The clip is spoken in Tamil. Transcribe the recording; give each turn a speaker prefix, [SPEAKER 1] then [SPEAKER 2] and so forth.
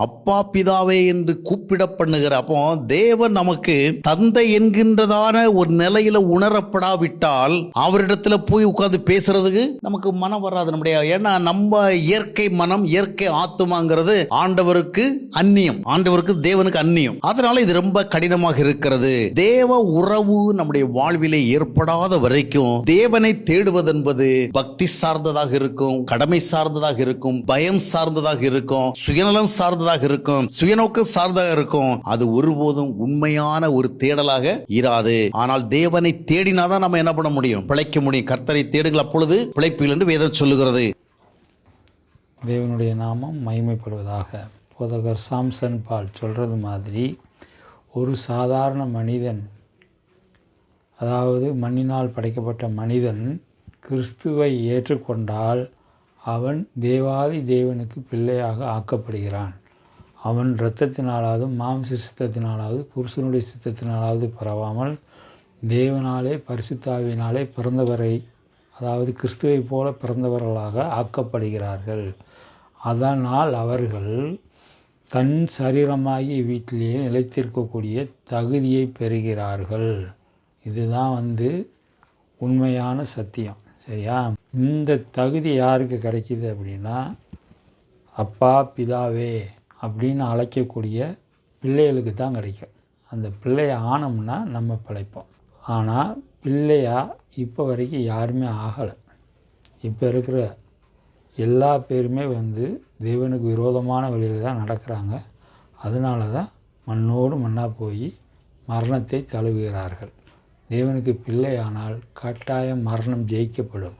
[SPEAKER 1] அப்பா பிதாவே என்று கூப்பிட பண்ணுகிற. அப்போ தேவன் நமக்கு தந்தை என்கின்றதான ஒரு நிலையில உணரப்படாவிட்டால் அவரிடத்துல போய் உட்கார்ந்து பேசுறதுக்கு நமக்கு மனம் வராது. நம்முடைய ஏன்னா நம்ம இயற்கை மனம், இயற்கை ஆத்துமாங்கிறது ஆண்டவருக்கு அந்நியம், ஆண்டவருக்கு தேவனுக்கு அந்நியம். அதனால இது ரொம்ப கடினமாக இருக்கிறது. தேவ உறவு நம்முடைய வாழ்விலே ஏற்படாத வரைக்கும் தேவனை தேடுவது என்பது பக்தி சார்ந்ததாக இருக்கும், கடமை சார்ந்ததாக இருக்கும், பயம் சார்ந்ததாக இருக்கும், சுயநலம் சார்ந்ததாக இருக்கும், சுயநோக்கு சார்ந்ததாக இருக்கும். அது ஒருபோதும் உண்மையான ஒரு தேடலாக இராது. ஆனால் தேவனை தேடினாதான் நம்ம என்ன பண்ண முடியும்? பிழைக்க முடியும். கர்த்தரை தேடுங்கள், அப்பொழுது பிழைப்பீர்கள் என்று வேதம் சொல்லுகிறது.
[SPEAKER 2] தேவனுடைய நாமம் மகிமைப்படுவதாக. போதகர் சாம்சன் பால் சொல்கிறது மாதிரி, ஒரு சாதாரண மனிதன், அதாவது மண்ணினால் படைக்கப்பட்ட மனிதன் கிறிஸ்துவை ஏற்றுக்கொண்டால் அவன் தேவாதி தேவனுக்கு பிள்ளையாக ஆக்கப்படுகிறான். அவன் இரத்தத்தினாலாவது மாம்ச சித்தத்தினாலாவது புருஷனுடைய சித்தத்தினாலாவது பரவாமல் தேவனாலே பரிசுத்தாவினாலே பிறந்தவரை, அதாவது கிறிஸ்துவை போல பிறந்தவர்களாக ஆக்கப்படுகிறார்கள். அதனால் அவர்கள் தன் சரீரமாகிய வீட்டிலேயே நிலைத்திருக்கக்கூடிய தகுதியை பெறுகிறார்கள். இதுதான் உண்மையான சத்தியம். சரியா? இந்த தகுதி யாருக்கு கிடைக்கிது அப்படின்னா, அப்பா பிதாவே அப்படின்னு அழைக்கக்கூடிய பிள்ளைகளுக்கு தான் கிடைக்கும். அந்த பிள்ளைய ஆனோம்னா நம்ம பிழைப்போம். ஆனால் பிள்ளையா இப்போ வரைக்கும் யாருமே ஆகலை. இப்போ இருக்கிற எல்லா பேருமே தேவனுக்கு விரோதமான வழியில் தான் நடக்கிறாங்க. அதனால தான் மண்ணோடு மண்ணாக போய் மரணத்தை தழுவுகிறார்கள். தேவனுக்கு பிள்ளையானால் கட்டாயம் மரணம் ஜெயிக்கப்படும்.